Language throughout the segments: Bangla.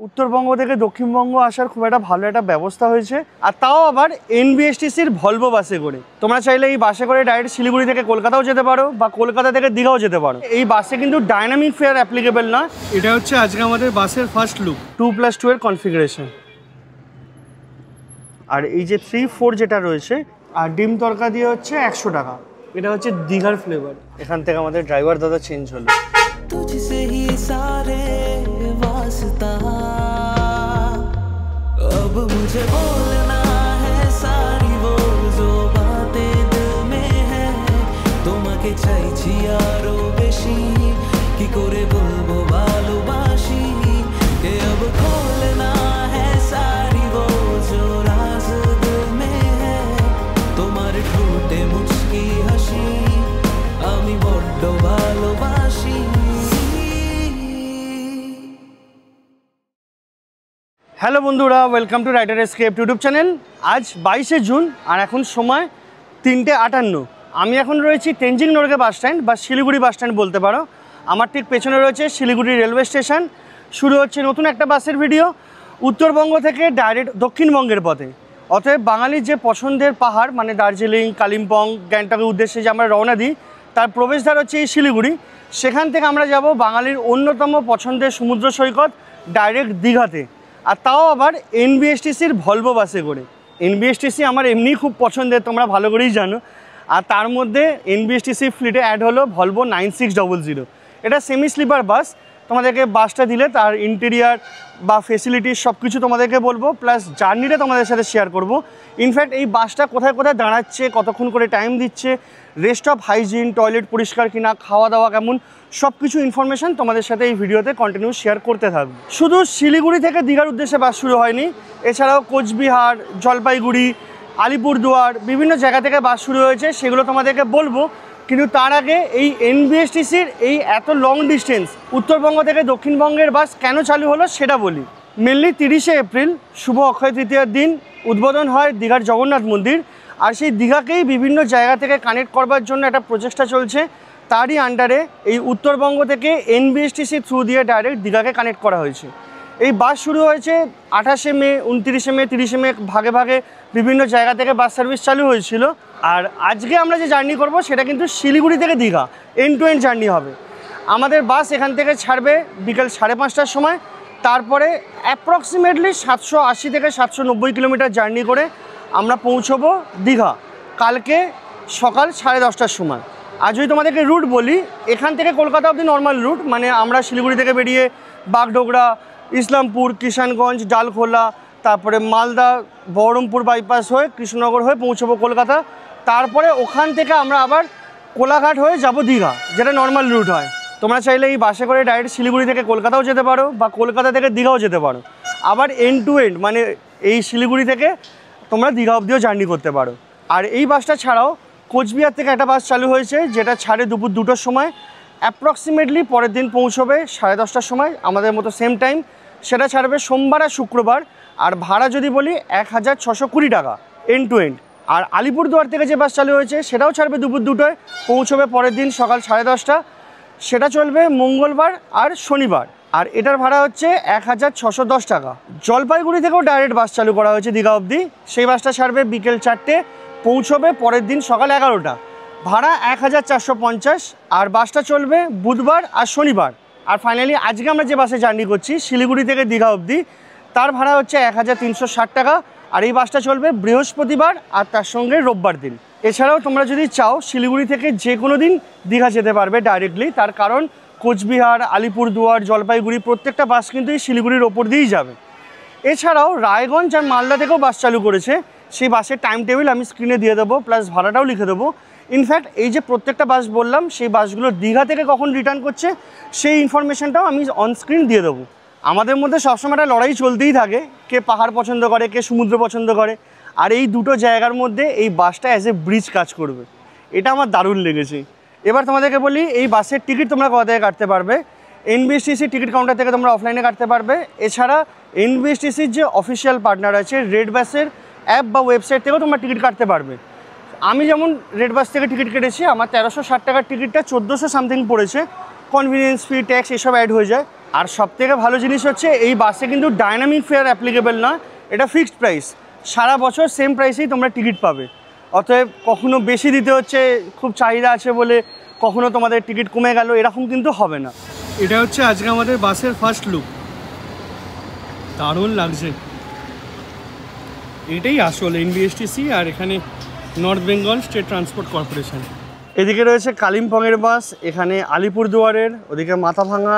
উত্তরবঙ্গ থেকে দক্ষিণবঙ্গ আসার খুব একটা ভালো একটা ব্যবস্থা হয়েছে, আর তাও আবার এনবিএসটিসির ভলভো বাসে করে। তোমরা চাইলে এই বাসে করে ডাইরেক্ট শিলিগুড়ি থেকে কলকাতাও যেতে পারো বা কলকাতা থেকে দীঘাও যেতে পারো। এই বাসে কিন্তু ডাইনামিক ফেয়ার অ্যাপ্লিকেবল না। এটা হচ্ছে আজকে আমাদের বাসের ফার্স্ট লুক, 2+2 এর কনফিগারেশন। আর এই যে 3-4 যেটা রয়েছে, আর ডিম তরকা দিয়ে হচ্ছে 100 টাকা। এটা হচ্ছে দীঘার ফ্লেভার। এখান থেকে আমাদের ড্রাইভার দাদা চেঞ্জ হলো। तुझसे ही सारे वास्ता अब मुझे बोलना है सारी वो जो बातें दिल में है তোমাকে চাইছি আরো বেশি কি করে বলবো ভালোবাসি কে अब खोलना है सारी वो जो राज दिल में है তোমার ঠোঁটে মুচকি হাসি আমি বড্ড ভালোবাসি। হ্যালো বন্ধুরা, welcome to rider escape YouTube channel. আজ 22শে জুন আর এখন সময় 3:58। আমি এখন রয়েছি তেনজিং নরগে বাস স্ট্যান্ড বা শিলিগুড়ি বাস স্ট্যান্ড বলতে পারো। আমার ঠিক পেছনে রয়েছে শিলিগুড়ি রেলওয়ে স্টেশন। শুরু হচ্ছে নতুন একটা বাসের ভিডিও উত্তরবঙ্গ থেকে ডাইরেক্ট দক্ষিণবঙ্গের পথে। অতএব বাঙালির যে পছন্দের পাহাড় মানে দার্জিলিং, কালিম্পং, গ্যাংটকের উদ্দেশ্যে যে আমরা রওনা দিই, তার প্রবেশদ্বার হচ্ছে এই শিলিগুড়ি। সেখান থেকে আমরা যাব বাঙালির অন্যতম পছন্দের সমুদ্র সৈকত ডাইরেক্ট দীঘাতে, আর তাও আবার এনবিএসটিসির ভলভো বাসে করে। এনবিএসটিসি আমার এমনিই খুব পছন্দের, তোমরা ভালো করেই জানো। আর তার মধ্যে এনবিএসটিসি ফ্লিটে অ্যাড হলো ভলভো 9600। এটা সেমি স্লিপার বাস। তোমাদেরকে বাসটা দিলে তার ইন্টেরিয়ার বা ফেসিলিটিস সব কিছু তোমাদেরকে বলবো, প্লাস জার্নিটা তোমাদের সাথে শেয়ার করব। ইনফ্যাক্ট এই বাসটা কোথায় কোথায় দাঁড়াচ্ছে, কতক্ষণ করে টাইম দিচ্ছে, রেস্ট অফ হাইজিন, টয়লেট পরিষ্কার কিনা, খাওয়া দাওয়া কেমন, সব কিছু ইনফরমেশান তোমাদের সাথে এই ভিডিওতে কন্টিনিউ শেয়ার করতে থাকবো। শুধু শিলিগুড়ি থেকে দীঘার উদ্দেশ্যে বাস শুরু হয়নি, এছাড়াও কোচবিহার, জলপাইগুড়ি, আলিপুরদুয়ার বিভিন্ন জায়গা থেকে বাস শুরু হয়েছে, সেগুলো তোমাদেরকে বলবো। কিন্তু তার আগে এই এনবিএসটিসির এই এত লং ডিস্টেন্স উত্তরবঙ্গ থেকে দক্ষিণবঙ্গের বাস কেন চালু হলো সেটা বলি। মেনলি 30শে এপ্রিল শুভ অক্ষয় তৃতীয়ার দিন উদ্বোধন হয় দীঘার জগন্নাথ মন্দির, আর সেই দীঘাকেই বিভিন্ন জায়গা থেকে কানেক্ট করবার জন্য একটা প্রচেষ্টা চলছে। তারই আন্ডারে এই উত্তরবঙ্গ থেকে এনবিএসটিসি থ্রু দিয়ে ডাইরেক্ট দীঘাকে কানেক্ট করা হয়েছে। এই বাস শুরু হয়েছে 28শে মে, 29শে মে, 30শে মে, ভাগে ভাগে বিভিন্ন জায়গা থেকে বাস সার্ভিস চালু হয়েছিল। আর আজকে আমরা যে জার্নি করব সেটা কিন্তু শিলিগুড়ি থেকে Digha end to end journey হবে। আমাদের বাস এখান থেকে ছাড়বে বিকেল 5:30টার সময়। তারপরে অ্যাপ্রক্সিমেটলি 780 থেকে 790 কিলোমিটার জার্নি করে আমরা পৌঁছবো দীঘা কালকে সকাল 10:30টার সময়। আর যদি তোমাদেরকে রুট বলি, এখান থেকে কলকাতা অবধি নর্মাল রুট, মানে আমরা শিলিগুড়ি থেকে বেরিয়ে বাগডোগরা, ইসলামপুর, কিষানগঞ্জ, ডালখোলা, তারপরে মালদা, বহরমপুর বাইপাস হয়ে কৃষ্ণনগর হয়ে পৌঁছবো কলকাতা। তারপরে ওখান থেকে আমরা আবার কোলাঘাট হয়ে যাব দীঘা, যেটা নর্মাল রুট হয়। তোমরা চাইলে এই বাসে করে ডাইরেক্ট শিলিগুড়ি থেকে কলকাতাও যেতে পারো বা কলকাতা থেকে দীঘাও যেতে পারো। আবার এন্ড টু এন্ড মানে এই শিলিগুড়ি থেকে তোমরা দীঘা অবধিও জার্নি করতে পারো। আর এই বাসটা ছাড়াও কোচবিহার থেকে একটা বাস চালু হয়েছে, যেটা ছাড়ে দুপুর 2টোর সময়। অ্যাপ্রক্সিমেটলি পরের দিন পৌঁছবে 10:30টার সময় আমাদের মতো সেম টাইম। সেটা ছাড়বে সোমবার আর শুক্রবার। আর ভাড়া যদি বলি 1620 টাকা এন্ড টু এন্ড। আর আলিপুরদুয়ার থেকে যে বাস চালু হয়েছে সেটাও ছাড়বে দুপুর 2টোয়, পৌঁছবে পরের দিন সকাল 10:30টা। সেটা চলবে মঙ্গলবার আর শনিবার, আর এটার ভাড়া হচ্ছে 1610 টাকা। জলপাইগুড়ি থেকেও ডাইরেক্ট বাস চালু করা হয়েছে দীঘা অবধি। সেই বাসটা ছাড়বে বিকেল 4টে, পৌঁছবে পরের দিন সকাল 11টা। ভাড়া 1450। আর বাসটা চলবে বুধবার আর শনিবার। আর ফাইনালি আজকে আমরা যে বাসে জার্নি করছি শিলিগুড়ি থেকে দীঘা অবধি, তার ভাড়া হচ্ছে 1360 টাকা। আর এই বাসটা চলবে বৃহস্পতিবার আর তার সঙ্গে রোববার দিন। এছাড়াও তোমরা যদি চাও শিলিগুড়ি থেকে যে কোনো দিন দীঘা যেতে পারবে ডাইরেক্টলি, তার কারণ কোচবিহার, আলিপুরদুয়ার, জলপাইগুড়ি প্রত্যেকটা বাস কিন্তু এই শিলিগুড়ির ওপর দিয়েই যাবে। এছাড়াও রায়গঞ্জ আর মালদা থেকেও বাস চালু করেছে। সেই বাসের টাইম টেবিল আমি স্ক্রিনে দিয়ে দেবো, প্লাস ভাড়াটাও লিখে দেবো। ইনফ্যাক্ট এই যে প্রত্যেকটা বাস বললাম, সেই বাসগুলো দীঘা থেকে কখন রিটার্ন করছে সেই ইনফরমেশানটাও আমি অনস্ক্রিন দিয়ে দেবো। আমাদের মধ্যে সবসময় একটা লড়াই চলতেই থাকে, কে পাহাড় পছন্দ করে, কে সমুদ্র পছন্দ করে। আর এই দুটো জায়গার মধ্যে এই বাসটা অ্যাজ এ ব্রিজ কাজ করবে, এটা আমার দারুণ লেগেছে। এবার তোমাদেরকে বলি এই বাসের টিকিট তোমরা কোথা থেকে কাটতে পারবে। এনবিএসটিসি টিকিট কাউন্টার থেকে তোমরা অফলাইনে কাটতে পারবে। এছাড়া এনবিএসটিসির যে অফিসিয়াল পার্টনার আছে রেড বাসের অ্যাপ বা ওয়েবসাইট থেকেও তোমরা টিকিট কাটতে পারবে। আমি যেমন রেড বাস থেকে টিকিট কেটেছি, আমার 1360 টাকার টিকিটটা 1400 সামথিং পড়েছে। কনভিনিয়েন্স ফি, ট্যাক্স এসব অ্যাড হয়ে যায়। আর সবথেকে ভালো জিনিস হচ্ছে এই বাসে কিন্তু ডাইনামিক ফেয়ার অ্যাপ্লিকেবল না, এটা ফিক্সড প্রাইস, সারা বছর সেম প্রাইসেই তোমরা টিকিট পাবে। অতএব কখনো বেশি দিতে হচ্ছে খুব চাহিদা আছে বলে কখনো তোমাদের টিকিট কমে গেল, এরকম কিন্তু হবে না। এটা হচ্ছে আজকে আমাদের বাসের ফার্স্ট লুক, দারুণ লাগছে। এটাই আসলে এনবিএসটিসি, আর এখানে north Bengal state transport corporation. এদিকে রয়েছে কালিম্পংয়ের বাস, এখানে আলিপুরদুয়ারের, ওদিকে মাথাভাঙা,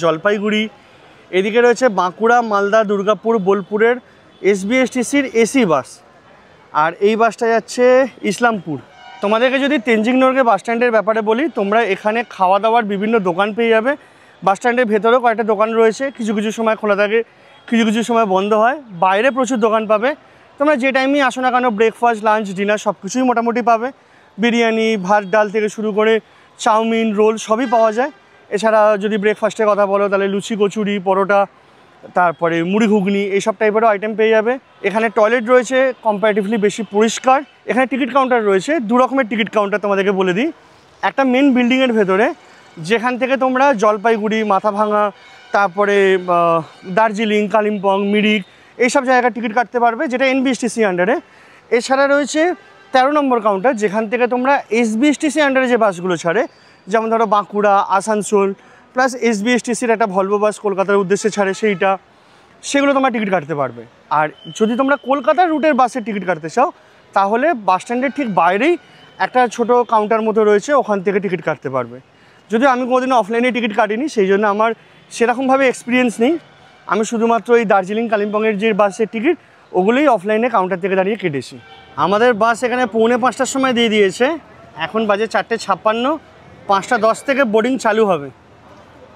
জলপাইগুড়ি। এদিকে রয়েছে বাঁকুড়া, মালদা, দুর্গাপুর, বোলপুরের এসবিএসটিসির এসি বাস। আর এই বাসটা যাচ্ছে ইসলামপুর। তোমাদেরকে যদি তেনজিং নোরগে বাস স্ট্যান্ডের ব্যাপারে বলি, তোমরা এখানে খাওয়া দাওয়ার বিভিন্ন দোকান পেয়ে যাবে। বাস স্ট্যান্ডের ভেতরেও কয়েকটা দোকান রয়েছে, কিছু কিছু সময় খোলা থাকে, কিছু কিছু সময় বন্ধ হয়। বাইরে প্রচুর দোকান পাবে, তোমরা যে টাইমেই আসো না কেন ব্রেকফাস্ট, লাঞ্চ, ডিনার সব কিছুই মোটামুটি পাবে। বিরিয়ানি, ভাত, ডাল থেকে শুরু করে চাউমিন, রোল সবই পাওয়া যায়। এছাড়া যদি ব্রেকফাস্টের কথা বলো তাহলে লুচি, কচুরি, পরোটা, তারপরে মুড়ি, ঘুগনি এইসব টাইপেরও আইটেম পেয়ে যাবে। এখানে টয়লেট রয়েছে, কম্পারেটিভলি বেশি পরিষ্কার। এখানে টিকিট কাউন্টার রয়েছে, দু রকমের টিকিট কাউন্টার তোমাদেরকে বলে দিই। একটা মেন বিল্ডিংয়ের ভেতরে, যেখান থেকে তোমরা জলপাইগুড়ি, মাথাভাঙা, তারপরে দার্জিলিং, কালিম্পং, মিরিক এইসব জায়গায় টিকিট কাটতে পারবে, যেটা এনবিএসটিসি আন্ডারে। এছাড়া রয়েছে 13 নম্বর কাউন্টার, যেখান থেকে তোমরা এসবিএসটিসি আন্ডারে যে বাসগুলো ছাড়ে, যেমন ধরো বাঁকুড়া, আসানসোল, প্লাস এসবিএসটিসির একটা ভলভো বাস কলকাতার উদ্দেশ্যে ছাড়ে সেগুলো তোমরা টিকিট কাটতে পারবে। আর যদি তোমরা কলকাতার রুটের বাসের টিকিট কাটতে চাও, তাহলে বাস স্ট্যান্ডের ঠিক বাইরেই একটা ছোট কাউন্টার মতো রয়েছে, ওখান থেকে টিকিট কাটতে পারবে। যদিও আমি কোনোদিনও অফলাইনে টিকিট কাটিনি, সেই জন্য আমার সেরকমভাবে এক্সপিরিয়েন্স নেই। আমি শুধুমাত্র এই দার্জিলিং, কালিম্পংয়ের যে বাসের টিকিট, ওগুলোই অফলাইনে কাউন্টার থেকে দাঁড়িয়ে কেটেছি। আমাদের বাস এখানে 4:45টার সময় দিয়ে দিয়েছে, এখন বাজে 4:56। 5:10 থেকে বোর্ডিং চালু হবে।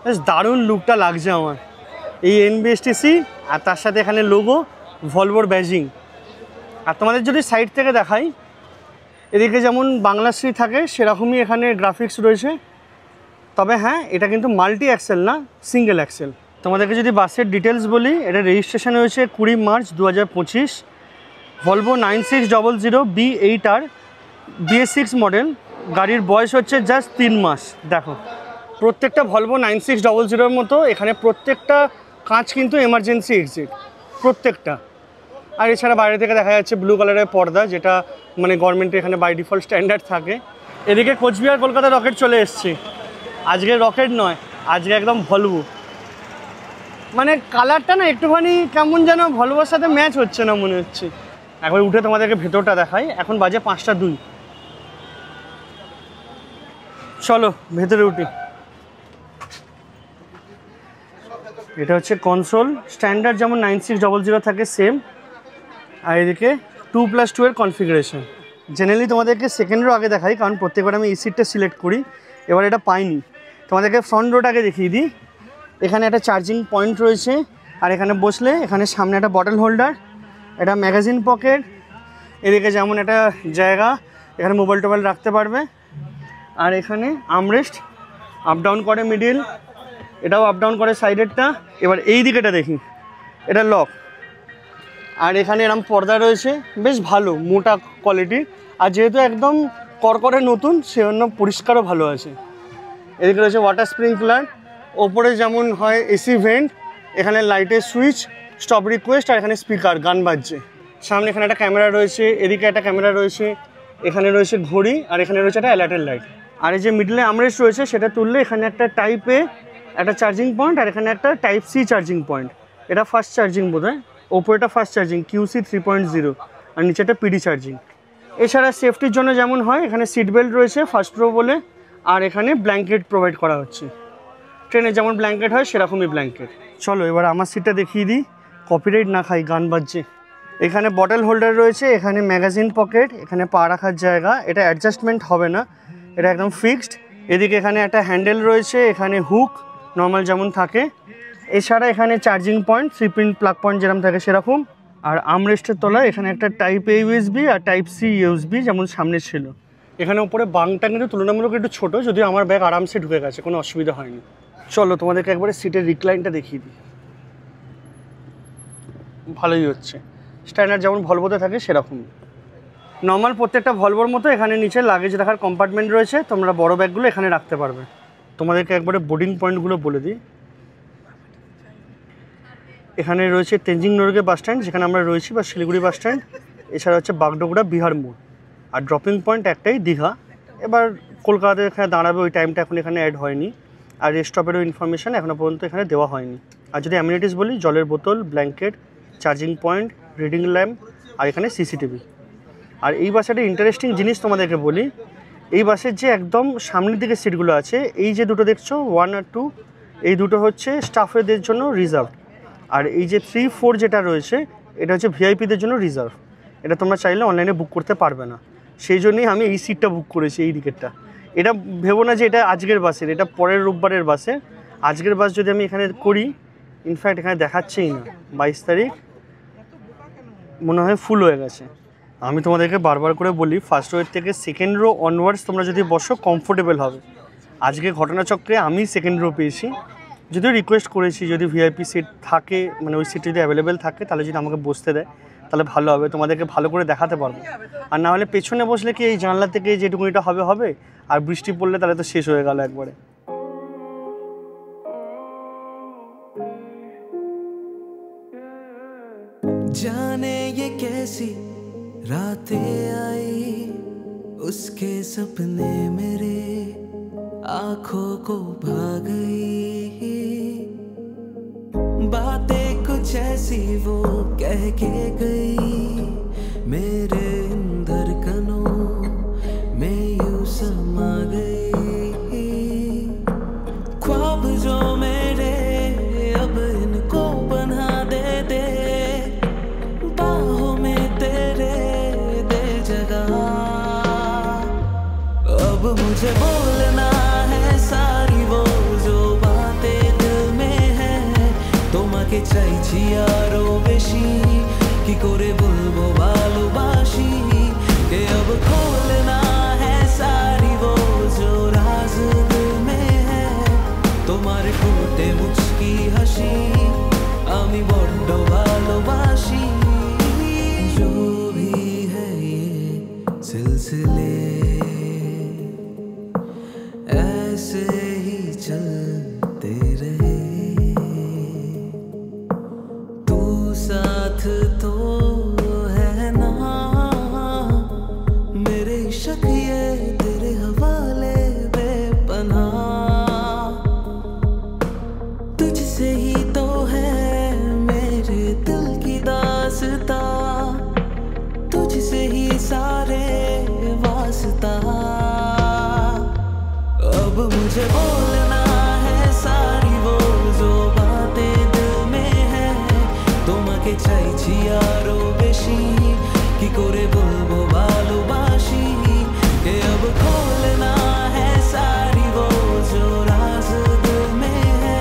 বেশ দারুণ লুকটা লাগছে আমার, এই এনবিএসটিসি আর তার সাথে এখানে লোগো, ভলভোর ব্যাজিং। আর তোমাদের যদি সাইড থেকে দেখাই, এদিকে যেমন বাংলাশ্রী থাকে সেরকমই এখানে গ্রাফিক্স রয়েছে। তবে হ্যাঁ, এটা কিন্তু মাল্টি অ্যাক্সেল না, সিঙ্গেল অ্যাক্সেল। তোমাদেরকে যদি বাসের ডিটেলস বলি, এটা রেজিস্ট্রেশন হয়েছে 20 March 2025, Volvo 9600 B8R BS6 model. গাড়ির বয়স হচ্ছে জাস্ট 3 মাস। দেখো, প্রত্যেকটা ভলভো 9600 মতো এখানে প্রত্যেকটা কাঁচ কিন্তু এমার্জেন্সি এক্সিট, প্রত্যেকটা। আর এছাড়া বাইরে থেকে দেখা যাচ্ছে ব্লু কালারের পর্দা, যেটা মানে গভর্নমেন্টের এখানে বাই ডিফল্ট স্ট্যান্ডার্ড থাকে। এদিকে কোচবিহার কলকাতা রকেট চলে এসছে। আজকে রকেট নয়, আজকে একদম ভলভো। মানে কালারটা না একটুখানি কেমন যেন ভলভোর সাথে ম্যাচ হচ্ছে না মনে হচ্ছে। একবার উঠে তোমাদেরকে ভেতরটা দেখাই। এখন বাজে 5:02। চলো ভেতরে উঠি। এটা হচ্ছে কনসোল, স্ট্যান্ডার্ড যেমন 9600 থাকে সেম। আর এদিকে 2+2 এর কনফিগারেশন। জেনারেলি তোমাদেরকে সেকেন্ড রো আগে দেখাই, কারণ প্রত্যেকবার আমি এই সিটটা সিলেক্ট করি, এবার এটা পাইনি। তোমাদেরকে ফ্রন্ট রোটাকে দেখিয়ে দিই। এখানে একটা চার্জিং পয়েন্ট রয়েছে, আর এখানে বসলে এখানে সামনে একটা বটল হোল্ডার, এটা ম্যাগাজিন পকেট। এদিকে যেমন একটা জায়গা, এখানে মোবাইল টোবাইল রাখতে পারবে। আর এখানে আর্মরেস্ট, আপ ডাউন করে মিডিল, এটাও আপ ডাউন করে সাইডেরটা। এবার এই দিকেটা দেখি, এটা লক। আর এখানে এরকম পর্দা রয়েছে, বেশ ভালো মোটা কোয়ালিটির। আর যেহেতু একদম করকরে নতুন, সেজন্য পরিষ্কারও ভালো আছে। এদিকে রয়েছে ওয়াটার স্প্রিংকলার, ওপরে যেমন হয় এসি ভেন্ট, এখানে লাইটের সুইচ, স্টপ রিকোয়েস্ট, আর এখানে স্পিকার, গান বাজছে। সামনে এখানে একটা ক্যামেরা রয়েছে, এদিকে একটা ক্যামেরা রয়েছে, এখানে রয়েছে ঘড়ি, আর এখানে রয়েছে একটা অ্যালার্টের লাইট। আর এই যে মিডলে আমরেস্ট রয়েছে, সেটা তুললে এখানে একটা টাইপ এ একটা চার্জিং পয়েন্ট, আর এখানে একটা টাইপ সি চার্জিং পয়েন্ট। এটা ফাস্ট চার্জিং বোধ হয়, ওপরেটা ফাস্ট চার্জিং QC 3.0, আর নিচেটা PD চার্জিং। এছাড়া সেফটির জন্য যেমন হয়, এখানে সিট বেল্ট রয়েছে ফার্স্ট রো বলে, আর এখানে ব্ল্যাঙ্কেট প্রোভাইড করা হচ্ছে। ট্রেনে যেমন ব্ল্যাঙ্কেট হয় সেরকমই ব্ল্যাঙ্কেট। চলো এবার আমার সিটটা দেখিয়ে দিই, কপিরাইট না খাই, গান বাজছে। এখানে বটল হোল্ডার রয়েছে, এখানে ম্যাগাজিন পকেট, এখানে পা রাখার জায়গা। এটা অ্যাডজাস্টমেন্ট হবে না, এটা একদম ফিক্সড। এদিকে এখানে একটা হ্যান্ডেল রয়েছে, এখানে হুক নর্মাল যেমন থাকে। এছাড়া এখানে charging point, 3-pin plug point যেরকম থাকে সেরকম। আর আমরেস্টের তলায় এখানে একটা টাইপ A USB আর টাইপ C USB যেমন সামনে ছিল। এখানে উপরে বাংটা কিন্তু তুলনামূলক একটু ছোটো, যদিও আমার ব্যাগ আরামসে ঢুকে গেছে, কোনো অসুবিধা হয়নি। চলো তোমাদেরকে একবারে সিটের রিক্লাইনটা দেখিয়ে দিই। ভালোই হচ্ছে, স্ট্যান্ডার্ড যেমন ভলভোতে থাকে সেরকম। নর্মাল প্রত্যেকটা ভলভোর মতো এখানে নিচে লাগেজ রাখার কম্পার্টমেন্ট রয়েছে, তোমরা বড় ব্যাগগুলো এখানে রাখতে পারবে। তোমাদেরকে একবারে বোর্ডিং পয়েন্টগুলো বলে দিই। এখানে রয়েছে তেনজিং নোরগে বাস স্ট্যান্ড যেখানে আমরা রয়েছি, বা শিলিগুড়ি বাস স্ট্যান্ড। এছাড়া হচ্ছে বাগডোগরা বিহার মোড়। আর ড্রপিং পয়েন্ট একটাই, দীঘা। এবার কলকাতাতে এখানে দাঁড়াবে ওই টাইমটা এখন এখানে অ্যাড হয়নি। আর রেস্ট স্টপেরও ইনফরমেশান এখনও পর্যন্ত এখানে দেওয়া হয়নি। আর যদি অ্যামিনিটিস বলি, জলের বোতল, blanket, charging point, reading lamp, আর এখানে সিসিটিভি। আর এই বাসে একটা ইন্টারেস্টিং জিনিস তোমাদেরকে বলি, এই বাসের যে একদম সামনের দিকে সিটগুলো আছে, এই যে দুটো দেখছো 1 আর 2, এই দুটো হচ্ছে স্টাফেদের জন্য রিজার্ভ। আর এই যে 3, 4 যেটা রয়েছে, এটা হচ্ছে ভিআইপিদের জন্য রিজার্ভ। এটা তোমরা চাইলে অনলাইনে বুক করতে পারবে না। সেই জন্যই আমি এই সিটটা বুক করেছি, এই দিকেরটা। এটা ভেবো না যে এটা আজকের বাসের, এটা পরের রোববারের বাসের। আজকের বাস যদি আমি এখানে করি, ইনফ্যাক্ট এখানে দেখাচ্ছেই না, 22 তারিখ মনে হয় ফুল হয়ে গেছে। আমি তোমাদেরকে বারবার করে বলি, ফার্স্ট রোয়ের থেকে সেকেন্ড রো অনওয়ার্ডস তোমরা যদি বসো কমফোর্টেবল হবে। আজকে ঘটনাচক্রে আমি সেকেন্ড রো পেয়েছি, যদিও রিকোয়েস্ট করেছি যদি ভিআইপি সিট থাকে, মানে ওই সিট যদি অ্যাভেলেবেল থাকে তাহলে যদি আমাকে বসতে দেয় তাহলে ভালো হবে, তোমাদেরকে ভালো করে দেখাতে পারবো। আর না হলে পেছনে বসলে কি এই জানলা থেকে যেটুকুনিটা হবে, আর বৃষ্টি পড়লে তাহলে তো শেষ হয়ে গেল একবারে। जाने ये कैसी रातें आई, उसके सपने मेरे आंखों को भा गई। बातें कुछ ऐसी वो कह के गई, मेरे धड़कनों में यूं समा गई। ख्वाब जो मेरे अब इनको बना दे बाहों में तेरे दे जगह। अब मुझे बोलना है सारी वो जो बातें दिल में है, তোমাকে চাইছি আরো বেশি, কি করে বলবো ভালোবাসি। कि अब खोलना है सारी वो जो राज दिल में है, তোমার ঠোঁটে মুচকি হাসি আমি বড্ড ভালোবাসি। जो भी है ये सिलसिले ऐसे ही चलते रहे, तू साथ तो है ना मेरे शक ये तेरे हवाले बेपनाह। तुझसे ही तो है मेरे दिल की दास्ता, तुझसे ही सारे वास्ता। अब मुझे बोलना है सारी वो जो बातें दिल में है, তোমাকে চাইছি আরো বেশি, কি করে বলবো ভালোবাসি। कि अब खोलना है सारी वो जो राज दिल में है,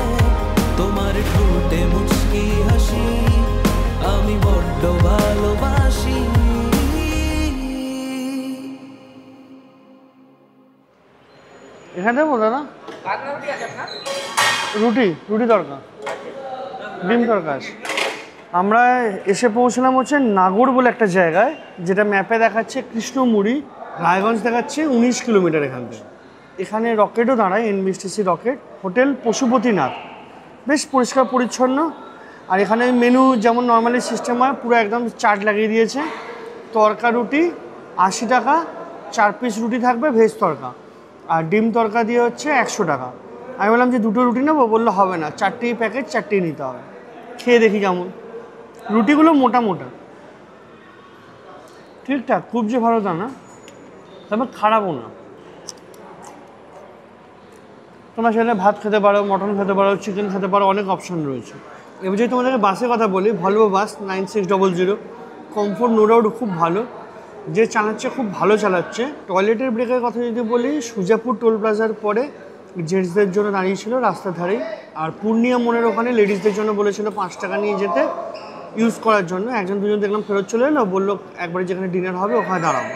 তোমার ঠোঁটে মুচকি হাসি আমি বড্ড ভালোবাসি। এখানে দেবো দাদা? রুটি দরকার, ডিম দরকার। আমরা এসে পৌঁছলাম হচ্ছে নাগর বলে একটা জায়গায়, যেটা ম্যাপে দেখাচ্ছে কৃষ্ণমুড়ি, রায়গঞ্জ দেখাচ্ছে 19 কিলোমিটার এখান থেকে। এখানে রকেটও দাঁড়ায়, এনবিএসটিসি রকেট। হোটেল পশুপতিনাথ, বেশ পরিষ্কার পরিচ্ছন্ন। আর এখানে মেনু যেমন নর্মালি সিস্টেম হয়, পুরো একদম চার্ট লাগিয়ে দিয়েছে। তরকা রুটি 80 টাকা, 4 পিস রুটি থাকবে, ভেজ তরকা। আর ডিম তরকা দিয়ে হচ্ছে 100 টাকা। আমি বললাম যে 2টো রুটি নেবো, বললো হবে না, 4টেই প্যাকেট, 4টেই নিতে হবে। খেয়ে দেখি কেমন। রুটিগুলো মোটা মোটা, ঠিকঠাক, খুব যে ভালো তা না, তবে খারাপও না। তোমরা সেখানে ভাত খেতে পারো, মটন খেতে পারো, চিকেন খেতে পারো, অনেক অপশান রয়েছে। এবার যদি তোমাদেরকে বাসের কথা বলি, Volvo bus 9600, comfort no doubt খুব ভালো, যে চালাচ্ছে খুব ভালো চালাচ্ছে। টয়লেটের ব্রেকের কথা যদি বলি, সুজাপুর টোল প্লাজার পরে জেন্টসদের জন্য দাঁড়িয়ে ছিল রাস্তার ধারেই। আর পূর্ণিয়া মোড়ের ওখানে লেডিসদের জন্য বলেছিল 5 টাকা নিয়ে যেতে ইউজ করার জন্য। 1-2জন দেখলাম ফেরত চলে এলো, বললো একবারে যেখানে ডিনার হবে ওখানে দাঁড়াবো।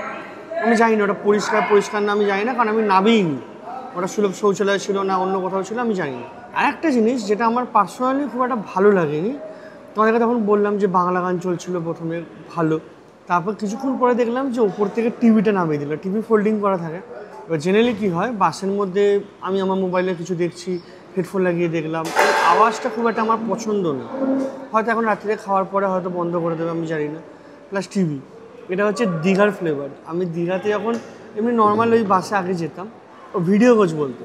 আমি জানি না ওটা পরিষ্কার না, আমি জানি না, কারণ আমি নামিইনি। ওটা সুলভ শৌচালয় ছিল না অন্য কোথাও ছিল আমি জানি না। আর একটা জিনিস যেটা আমার পার্সোনালি খুব একটা ভালো লাগেনি, তোমাদেরকে তখন বললাম যে বাংলা গান চলছিল প্রথমে, ভালো। তারপর কিছুক্ষণ পরে দেখলাম যে ওপর থেকে টিভিটা নামিয়ে দিল, টিভি ফোল্ডিং করা থাকে। এবার জেনারেলি কী হয়, বাসের মধ্যে আমি আমার মোবাইলে কিছু দেখছি, হেডফোন লাগিয়ে দেখলাম। এই আওয়াজটা খুব একটা আমার পছন্দ না, হয়তো এখন রাত্রিতে খাওয়ার পরে হয়তো বন্ধ করে দেবে, আমি জানি না। প্লাস টিভি, এটা হচ্ছে দীঘার ফ্লেভার। আমি দীঘাতে যখন এমনি নর্মাল ওই বাসে আগে যেতাম, ও ভিডিও কোচ বলতো,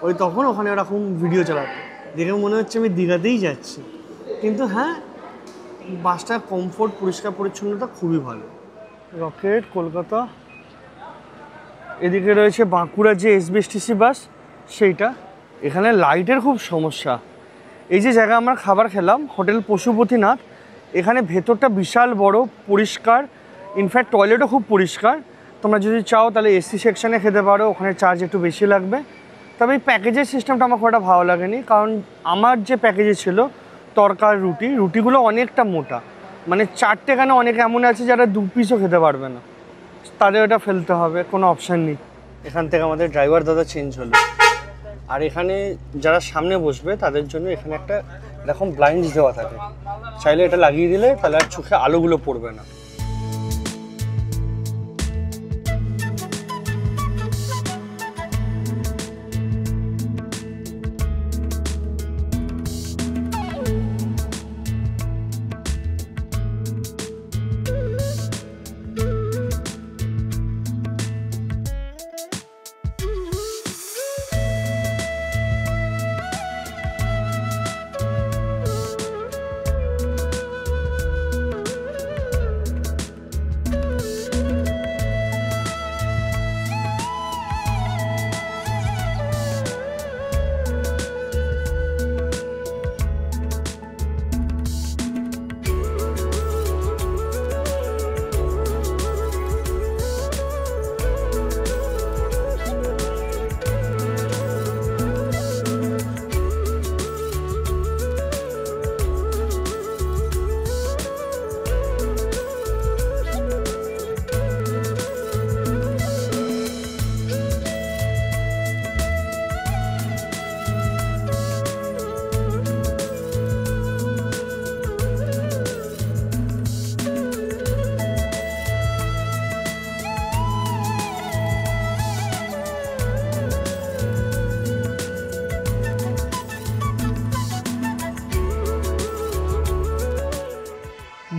ওই তখন ওখানে ওরকম ভিডিও চালাতো, দেখে মনে হচ্ছে আমি দীঘাতেই যাচ্ছি। কিন্তু হ্যাঁ, বাসটার কমফোর্ট, পরিষ্কার পরিচ্ছন্নতা খুবই ভালো। রকেট কলকাতা, এদিকে রয়েছে বাঁকুড়া যে এসবিএসটিসি বাস, সেইটা। এখানে লাইটের খুব সমস্যা। এই যে জায়গায় আমরা খাবার খেলাম, হোটেল পশুপতিনাথ, এখানে ভেতরটা বিশাল বড়, পরিষ্কার, ইনফ্যাক্ট টয়লেটও খুব পরিষ্কার। তোমরা যদি চাও তাহলে এসি সেকশানে খেতে পারো, ওখানে চার্জ একটু বেশি লাগবে। তবে এই প্যাকেজের সিস্টেমটা আমার খুব একটা ভালো লাগেনি, কারণ আমার যে প্যাকেজে ছিল তরকার রুটিগুলো অনেকটা মোটা, মানে 4টে, কেন অনেকে এমন আছে যারা 2 পিসও খেতে পারবে না, তাদের ওটা ফেলতে হবে, কোনো অপশান নেই। এখান থেকে আমাদের ড্রাইভার দাদা চেঞ্জ হলো। আর এখানে যারা সামনে বসবে তাদের জন্য এখানে একটা এরকম ব্লাইন্ডস দেওয়া থাকে, চাইলে এটা লাগিয়ে দিলে তাহলে আর চোখে আলোগুলো পড়বে না।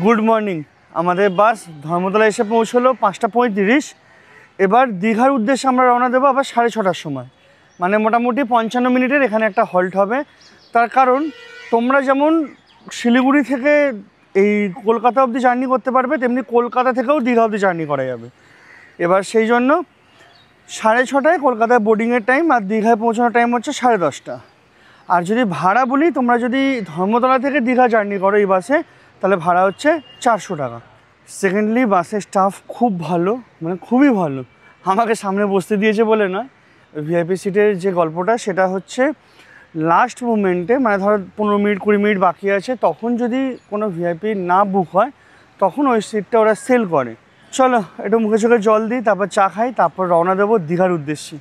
গুড মর্নিং, আমাদের বাস ধর্মতলা এসে পৌঁছলো 5:35। এবার দীঘার উদ্দেশ্যে আমরা রওনা দেবো আবার 6:30টার সময়, মানে মোটামুটি 55 মিনিটের এখানে একটা হল্ট হবে। তার কারণ তোমরা যেমন শিলিগুড়ি থেকে এই কলকাতা অবধি জার্নি করতে পারবে, তেমনি কলকাতা থেকেও দীঘা অবধি জার্নি করা যাবে। এবার সেই জন্য 6:30টায় কলকাতায় বোর্ডিংয়ের টাইম, আর দীঘায় পৌঁছানোর টাইম হচ্ছে 10:30। আর যদি ভাড়া বলি, তোমরা যদি ধর্মতলা থেকে দীঘা জার্নি করো এই বাসে, তাহলে ভাড়া হচ্ছে 400 টাকা। সেকেন্ডলি বাসের স্টাফ খুব ভালো, মানে খুবই ভালো। আমাকে সামনে বসতে দিয়েছে বলে নয়, ভিআইপি সিটের যে গল্পটা সেটা হচ্ছে লাস্ট মোমেন্টে, মানে ধরো 15 মিনিট 20 মিনিট বাকি আছে, তখন যদি কোনো ভিআইপি না বুক হয় তখন ওই সিটটা ওরা সেল করে। চলো একটু মুখে চোখে জল দিই, তারপর চা খাই, তারপর রওনা দেবো দীঘার উদ্দেশ্যে।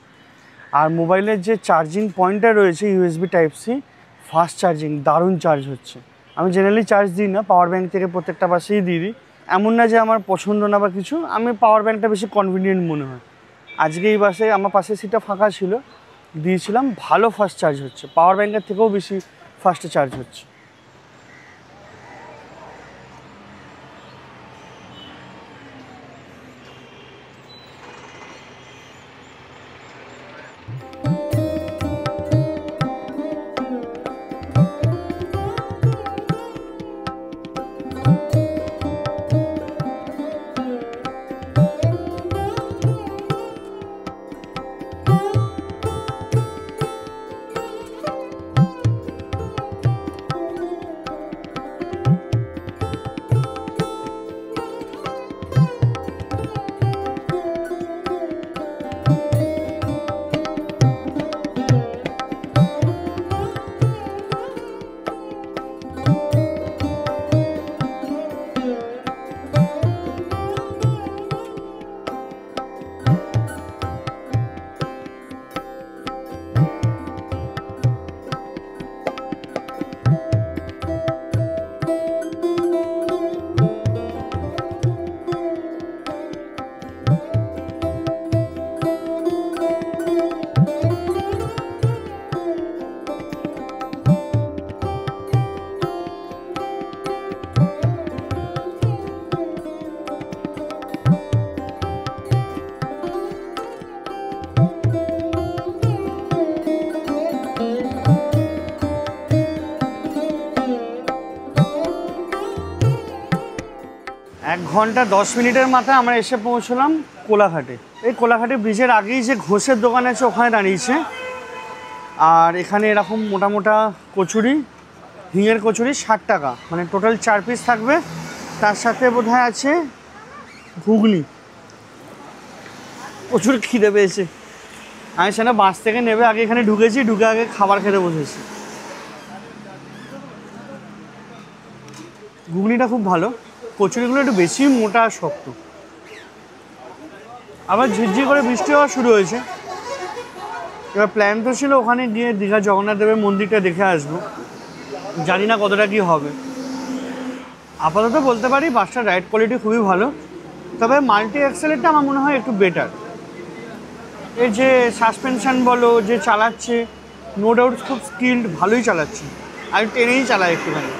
আর মোবাইলের যে চার্জিং পয়েন্টটা রয়েছে USB type C, fast charging, দারুণ চার্জ হচ্ছে। আমি জেনারেলি চার্জ দিই না, পাওয়ার ব্যাঙ্ক থেকে প্রত্যেকটা বাসেই দিয়ে দিই। এমন না যে আমার পছন্দ না বা কিছু, আমি পাওয়ার ব্যাঙ্কটা বেশি কনভিনিয়েন্ট মনে হয়। আজকে এই বাসে আমার পাশের সিটটা ফাঁকা ছিল, দিয়েছিলাম, ভালো ফাস্ট চার্জ হচ্ছে, পাওয়ার ব্যাঙ্কের থেকেও বেশি ফাস্টে চার্জ হচ্ছে। 1 ঘন্টা 10 মিনিটের মাথায় আমরা এসে পৌঁছলাম কোলাঘাটে। এই কোলাঘাটে ব্রিজের আগেই যে ঘোষের দোকান আছে ওখানে দাঁড়িয়েছে। আর এখানে এরকম মোটা মোটা কচুরি, হিঙের কচুরি 60 টাকা, মানে টোটাল 4 পিস থাকবে। তার সাথে বোধহয় আছে ঘুগনি। প্রচুর খিদে পেয়েছে। আমি সেটা বাস থেকে নেবে আগে এখানে ঢুকেছি, ঢুকে আগে খাবার খেতে বসেছি। ঘুগনিটা খুব ভালো, কচুরিগুলো একটু বেশি মোটা আর শক্ত। আবার ঝিরঝির করে বৃষ্টি হওয়া শুরু হয়েছে। এবার প্ল্যান তো ছিল ওখানে গিয়ে দীঘা জগন্নাথ দেবের মন্দিরটা দেখে আসবো, জানি না কতটা কী হবে। আপাতত বলতে পারি বাসটার রাইড কোয়ালিটি খুবই ভালো, তবে মাল্টি অ্যাক্সেলেরটা আমার মনে হয় একটু বেটার। এর যে সাসপেনশান বলো, যে চালাচ্ছে, নো ডাউট খুব স্কিল্ড, ভালোই চালাচ্ছে। আর টেনেই চালায় একটুখানি।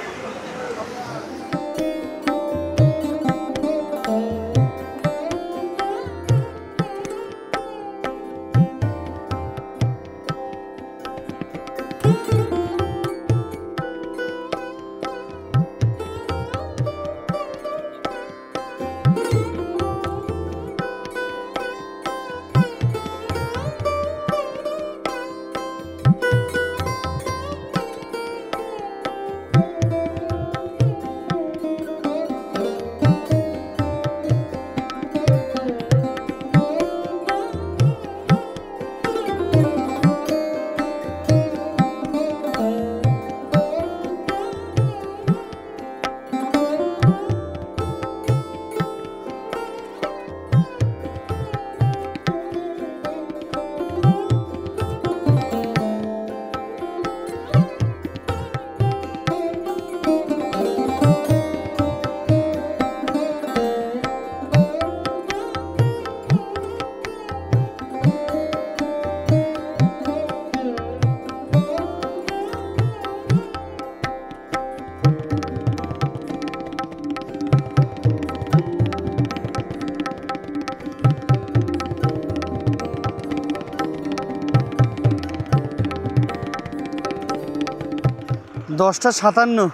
দশটা 57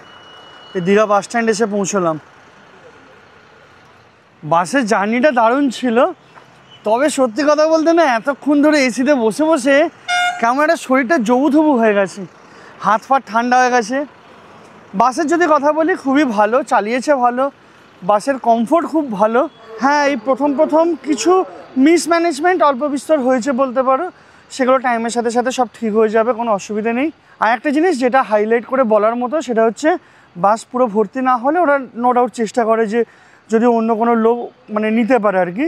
এই দীঘা বাস স্ট্যান্ড এসে পৌঁছলাম। বাসের জার্নিটা দারুণ ছিল, তবে সত্যি কথা বলতে না, এতক্ষণ ধরে এসিতে বসে বসে কেমন একটা শরীরটা জবুথবু হয়ে গেছে, হাত ফাত ঠান্ডা হয়ে গেছে। বাসের যদি কথা বলি খুবই ভালো, চালিয়েছে ভালো, বাসের কমফোর্ট খুব ভালো। হ্যাঁ, এই প্রথম কিছু মিসম্যানেজমেন্ট অল্প বিস্তর হয়েছে বলতে পারো, সেগুলো টাইমের সাথে সাথে সব ঠিক হয়ে যাবে, কোনো অসুবিধা নেই। আর একটা জিনিস যেটা হাইলাইট করে বলার মতো, সেটা হচ্ছে বাস পুরো ভর্তি না হলে ওরা নো ডাউট চেষ্টা করে যে যদি অন্য কোনো লোক মানে নিতে পারে আর কি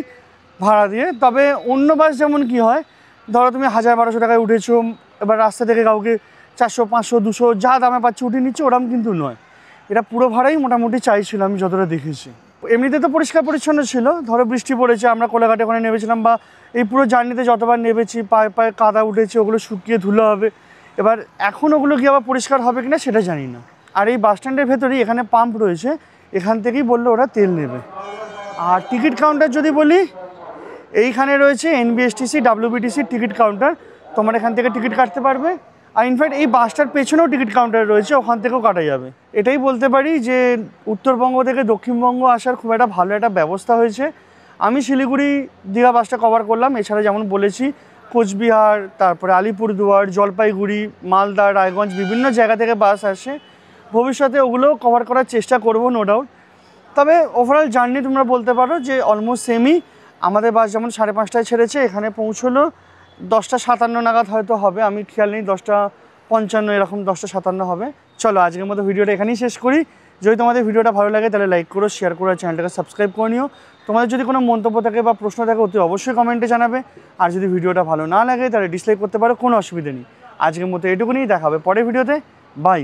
ভাড়া দিয়ে। তবে অন্য বাস যেমন কি হয়, ধরো তুমি 1000-1200 টাকায় উঠেছো, এবার রাস্তা থেকে কাউকে 400, 500, 200 যা দামে পাচ্ছে উঠিয়ে নিচ্ছে, ওরম কিন্তু নয়। এটা পুরো ভাড়াই মোটামুটি চাইছিল আমি যতটা দেখেছি। এমনিতে তো পরিষ্কার পরিচ্ছন্ন ছিল, ধরো বৃষ্টি পড়েছে, আমরা কোলাঘাটে ওখানে নেমেছিলাম, বা এই পুরো জার্নিতে যতবার নেমেছি পায়ে পায়ে কাদা উঠেছে, ওগুলো শুকিয়ে ধুলো হবে। এবার এখন ওগুলো কি আবার পরিষ্কার হবে কিনা সেটা জানি না। আর এই বাস স্ট্যান্ডের ভেতরেই এখানে পাম্প রয়েছে, এখান থেকেই বললো ওরা তেল নেবে। আর টিকিট কাউন্টার যদি বলি, এইখানে রয়েছে NBSTC WBTC টিকিট কাউন্টার, তোমার এখান থেকে টিকিট কাটতে পারবে। আর ইনফ্যাক্ট এই বাসটার পেছনেও টিকিট কাউন্টার রয়েছে, ওখান থেকেও কাটা যাবে। এটাই বলতে পারি যে উত্তরবঙ্গ থেকে দক্ষিণবঙ্গ আসার খুব একটা ভালো একটা ব্যবস্থা হয়েছে। আমি শিলিগুড়ি দীঘা বাসটা কভার করলাম, এছাড়া যেমন বলেছি কোচবিহার, তারপরে আলিপুরদুয়ার, জলপাইগুড়ি, মালদা, রায়গঞ্জ, বিভিন্ন জায়গা থেকে বাস আসে। ভবিষ্যতে ওগুলোও কভার করার চেষ্টা করব নো ডাউট। তবে ওভারঅল জার্নি তোমরা বলতে পারো যে অলমোস্ট সেমই। আমাদের বাস যেমন 5:30টায় ছেড়েছে, এখানে পৌঁছলো 10টা 57 নাগাদ হয়তো হবে, আমি খেয়াল নেই, 10টা 55 এরকম, 10টা 57 হবে। চলো আজকের মতো ভিডিওটা এখানেই শেষ করি। যদি তোমাদের ভিডিওটা ভালো লাগে তাহলে লাইক করো, শেয়ার করো, চ্যানেলটাকে সাবস্ক্রাইব করে নিও। তোমাদের যদি কোনো মন্তব্য থাকে বা প্রশ্ন থাকে অতি অবশ্যই কমেন্টে জানাবে। আর যদি ভিডিওটা ভালো না লাগে তাহলে ডিসলাইক করতে পারো, কোনো অসুবিধা নেই। আজকের মতো এটুকুনি, দেখা হবে পরের ভিডিওতে। বাই।